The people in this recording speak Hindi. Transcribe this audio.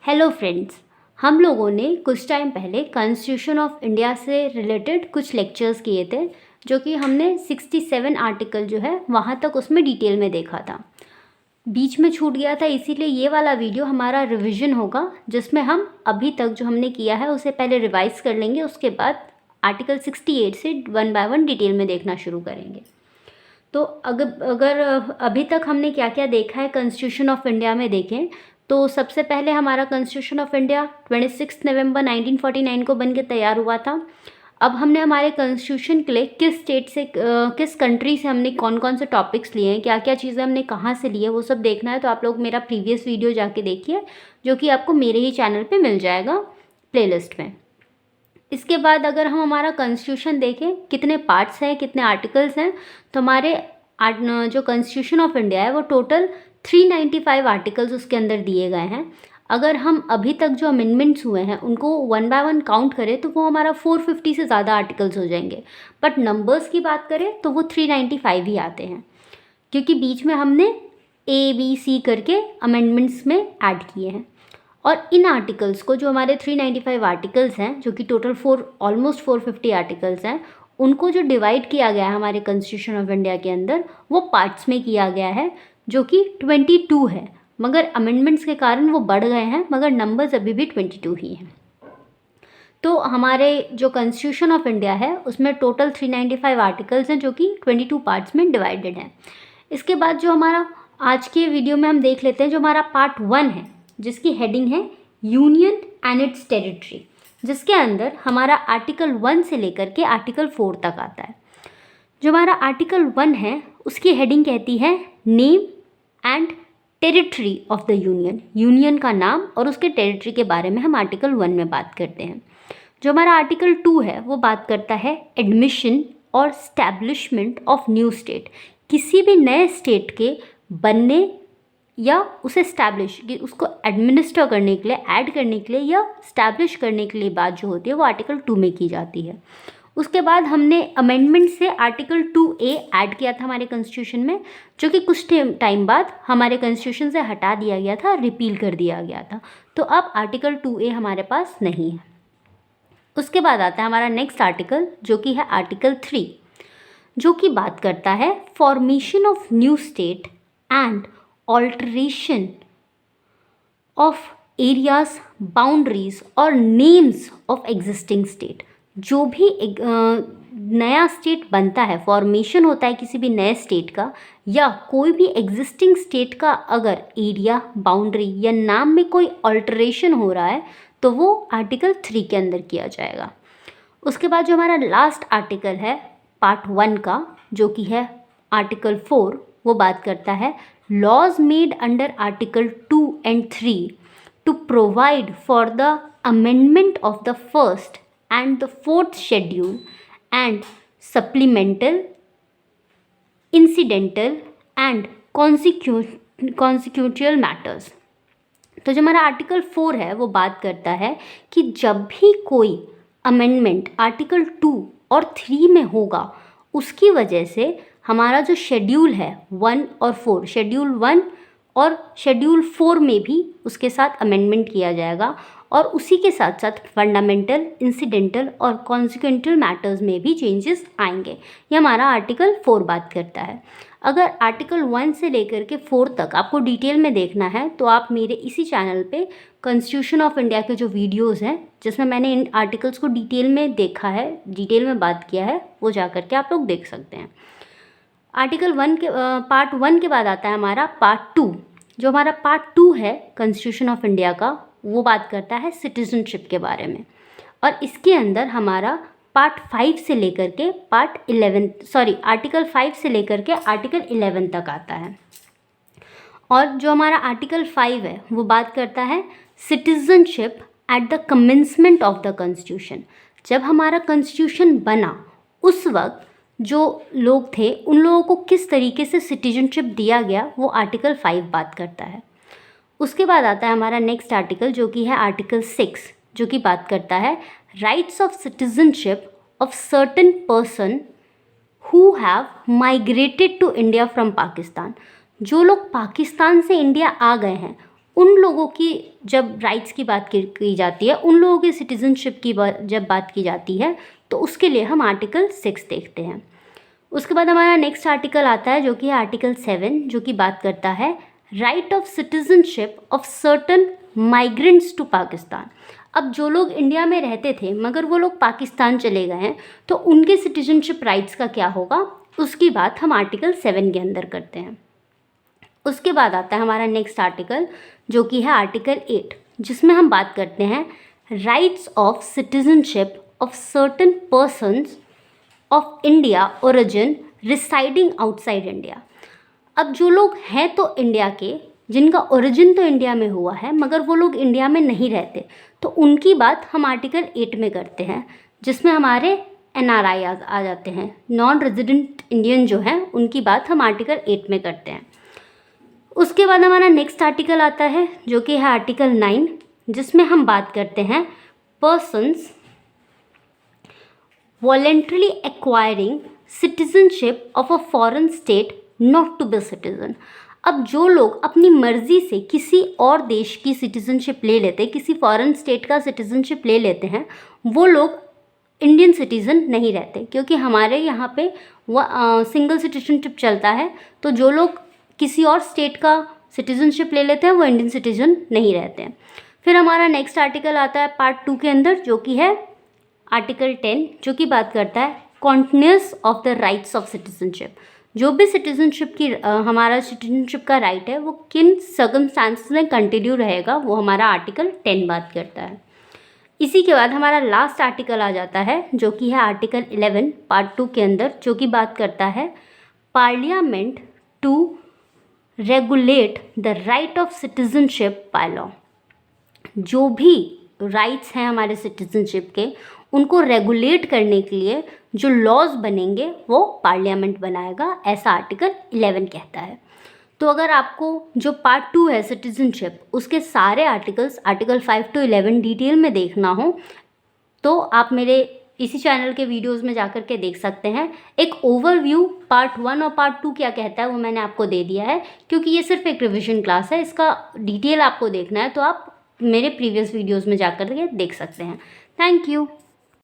हेलो फ्रेंड्स, हम लोगों ने कुछ टाइम पहले कॉन्स्टिट्यूशन ऑफ इंडिया से रिलेटेड कुछ लेक्चर्स किए थे, जो कि हमने 67 आर्टिकल जो है वहाँ तक उसमें डिटेल में देखा था। बीच में छूट गया था, इसीलिए ये वाला वीडियो हमारा रिवीजन होगा, जिसमें हम अभी तक जो हमने किया है उसे पहले रिवाइज कर लेंगे। उसके बाद आर्टिकल 68 से वन बाय वन डिटेल में देखना शुरू करेंगे। तो अगर अभी तक हमने क्या क्या देखा है कॉन्स्टिट्यूशन ऑफ इंडिया में देखें, तो सबसे पहले हमारा कॉन्स्टिट्यूशन ऑफ इंडिया 26 नवंबर 1949 को बन के तैयार हुआ था। अब हमने हमारे कॉन्स्टिट्यूशन के लिए किस स्टेट से किस कंट्री से हमने कौन कौन से टॉपिक्स लिए हैं, क्या क्या चीज़ें हमने कहाँ से लिए, वो सब देखना है तो आप लोग मेरा प्रीवियस वीडियो जाके देखिए, जो कि आपको मेरे ही चैनल पे मिल जाएगा प्लेलिस्ट में। इसके बाद अगर हम हमारा कॉन्स्टिट्यूशन देखें कितने पार्ट्स हैं, कितने आर्टिकल्स हैं, तो हमारे जो कॉन्स्टिट्यूशन ऑफ इंडिया है वो टोटल 395 आर्टिकल्स उसके अंदर दिए गए हैं। अगर हम अभी तक जो अमेंडमेंट्स हुए हैं उनको वन बाय वन काउंट करें तो वो हमारा 450 से ज़्यादा आर्टिकल्स हो जाएंगे, बट नंबर्स की बात करें तो वो 395 ही आते हैं, क्योंकि बीच में हमने ABC करके अमेंडमेंट्स में ऐड किए हैं। और इन आर्टिकल्स को, जो हमारे 395 आर्टिकल्स हैं, जो कि टोटल ऑलमोस्ट 450 आर्टिकल्स हैं, उनको जो डिवाइड किया गया है हमारे कॉन्स्टिट्यूशन ऑफ इंडिया के अंदर, वो पार्ट्स में किया गया है, जो कि 22 है। मगर अमेंडमेंट्स के कारण वो बढ़ गए हैं, मगर नंबर्स अभी भी 22 ही हैं। तो हमारे जो कॉन्स्टिट्यूशन ऑफ इंडिया है उसमें टोटल 395 आर्टिकल्स हैं, जो कि 22 पार्ट्स में डिवाइडेड हैं। इसके बाद जो हमारा आज के वीडियो में हम देख लेते हैं जो हमारा पार्ट 1 है, जिसकी हेडिंग है यूनियन एंड इट्स टेरिटरी, जिसके अंदर हमारा आर्टिकल 1 से लेकर के आर्टिकल 4 तक आता है। जो हमारा आर्टिकल 1 है उसकी हेडिंग कहती है name and territory of the union. Union का नाम और उसके टेरिटरी के बारे में हम आर्टिकल 1 में बात करते हैं। जो हमारा आर्टिकल 2 है वो बात करता है एडमिशन और स्टैब्लिशमेंट ऑफ न्यू स्टेट। किसी भी नए स्टेट के बनने या उसे स्टैब्लिश, कि उसको एडमिनिस्टर करने के लिए, ऐड करने के लिए या स्टैब्लिश करने के लिए बात जो होती है वो आर्टिकल 2 में की जाती है। उसके बाद हमने अमेंडमेंट से आर्टिकल 2A ऐड किया था हमारे कॉन्स्टिट्यूशन में, जो कि कुछ टाइम बाद हमारे कॉन्स्टिट्यूशन से हटा दिया गया था, रिपील कर दिया गया था। तो अब आर्टिकल 2A हमारे पास नहीं है। उसके बाद आता है हमारा नेक्स्ट आर्टिकल, जो कि है आर्टिकल 3, जो कि बात करता है formation of new state and alteration of areas, boundaries और नेम्स ऑफ एग्जिस्टिंग स्टेट। जो भी नया स्टेट बनता है, फॉर्मेशन होता है किसी भी नए स्टेट का, या कोई भी एग्जिस्टिंग स्टेट का अगर एरिया, बाउंड्री या नाम में कोई ऑल्टरेशन हो रहा है तो वो आर्टिकल 3 के अंदर किया जाएगा। उसके बाद जो हमारा लास्ट आर्टिकल है पार्ट 1 का, जो कि है आर्टिकल 4, वो बात करता है laws made under article 2 and 3 to provide for the amendment of the first and the 4th schedule and supplemental, incidental and consequential matters। तो जो हमारा आर्टिकल 4 है वो बात करता है कि जब भी कोई अमेंडमेंट आर्टिकल 2 और 3 में होगा, उसकी वजह से हमारा जो शेड्यूल है 1 और 4, शेड्यूल 1 और शेड्यूल 4 में भी उसके साथ अमेंडमेंट किया जाएगा, और उसी के साथ साथ फंडामेंटल, इंसिडेंटल और कॉन्सिक्वेंटल मैटर्स में भी चेंजेस आएंगे। ये हमारा आर्टिकल 4 बात करता है। अगर आर्टिकल 1 से लेकर के 4 तक आपको डिटेल में देखना है तो आप मेरे इसी चैनल पे कॉन्स्टिट्यूशन ऑफ इंडिया के जो वीडियोज़ हैं, जिसमें मैंने इन आर्टिकल्स को डिटेल में देखा है, डिटेल में बात किया है, वो जा कर के आप लोग देख सकते हैं। आर्टिकल 1 के पार्ट 1 के बाद आता है हमारा पार्ट 2। जो हमारा पार्ट 2 है कॉन्स्टिट्यूशन ऑफ इंडिया का, वो बात करता है सिटीजनशिप के बारे में, और इसके अंदर हमारा पार्ट 5 से लेकर के आर्टिकल 5 से लेकर के आर्टिकल 11 तक आता है। और जो हमारा आर्टिकल 5 है वो बात करता है citizenship at the commencement of the constitution. जब हमारा कॉन्स्टिट्यूशन बना उस वक्त जो लोग थे उन लोगों को किस तरीके से सिटीजनशिप दिया गया, वो आर्टिकल 5 बात करता है। उसके बाद आता है हमारा नेक्स्ट आर्टिकल, जो कि है आर्टिकल 6, जो कि बात करता है rights of citizenship of certain person who have migrated to India from Pakistan. जो लोग पाकिस्तान से इंडिया आ गए हैं उन लोगों की जब राइट्स की बात की जाती है, उन लोगों की सिटीजनशिप की जब बात की जाती है, तो उसके लिए हम आर्टिकल 6 देखते हैं। उसके बाद हमारा नेक्स्ट आर्टिकल आता है जो कि है आर्टिकल 7, जो कि बात करता है right of citizenship of certain migrants to Pakistan. अब जो लोग इंडिया में रहते थे मगर वो लोग पाकिस्तान चले गए हैं, तो उनके सिटीजनशिप राइट्स का क्या होगा, उसकी बात हम आर्टिकल 7 के अंदर करते हैं। उसके बाद आता है हमारा नेक्स्ट आर्टिकल जो कि है आर्टिकल 8, जिसमें हम बात करते हैं rights of citizenship of certain persons of India origin residing outside India. अब जो लोग हैं तो इंडिया के, जिनका ओरिजिन तो इंडिया में हुआ है मगर वो लोग इंडिया में नहीं रहते, तो उनकी बात हम आर्टिकल 8 में करते हैं, जिसमें हमारे NRI आ जाते हैं, नॉन रेजिडेंट इंडियन जो हैं, उनकी बात हम आर्टिकल 8 में करते हैं। उसके बाद हमारा नेक्स्ट आर्टिकल आता है जो कि है आर्टिकल 9, जिसमें हम बात करते हैं persons voluntarily acquiring citizenship of a foreign state not to be citizen. अब जो लोग अपनी मर्ज़ी से किसी और देश की सिटीजनशिप ले लेते, किसी फॉरेन स्टेट का सिटीजनशिप ले लेते हैं, वो लोग इंडियन सिटीज़न नहीं रहते, क्योंकि हमारे यहाँ पे सिंगल सिटीजनशिप चलता है। तो जो लोग किसी और स्टेट का सिटीजनशिप ले लेते हैं वो इंडियन सिटीजन नहीं रहते हैं। फिर हमारा नेक्स्ट आर्टिकल आता है पार्ट 2 के अंदर, जो कि है आर्टिकल 10, जो कि बात करता है continuous of the rights of citizenship. जो भी सिटीजनशिप की हमारा सिटीजनशिप का राइट है वो किन सर्कमस्टांसेस में कंटिन्यू रहेगा, वो हमारा आर्टिकल 10 बात करता है। इसी के बाद हमारा लास्ट आर्टिकल आ जाता है जो कि है आर्टिकल 11 पार्ट 2 के अंदर, जो कि बात करता है parliament to regulate the right of citizenship by law. जो भी राइट्स हैं हमारे सिटीजनशिप के, उनको रेगुलेट करने के लिए जो लॉज बनेंगे वो पार्लियामेंट बनाएगा, ऐसा आर्टिकल 11 कहता है। तो अगर आपको जो पार्ट 2 है सिटीजनशिप, उसके सारे आर्टिकल्स आर्टिकल 5 to 11 डिटेल में देखना हो तो आप मेरे इसी चैनल के वीडियोस में जाकर के देख सकते हैं। एक ओवरव्यू पार्ट 1 और पार्ट 2 क्या कहता है वो मैंने आपको दे दिया है, क्योंकि ये सिर्फ एक रिवीजन क्लास है। इसका डिटेल आपको देखना है तो आप मेरे प्रीवियस वीडियोस में जाकर के देख सकते हैं। Thank you.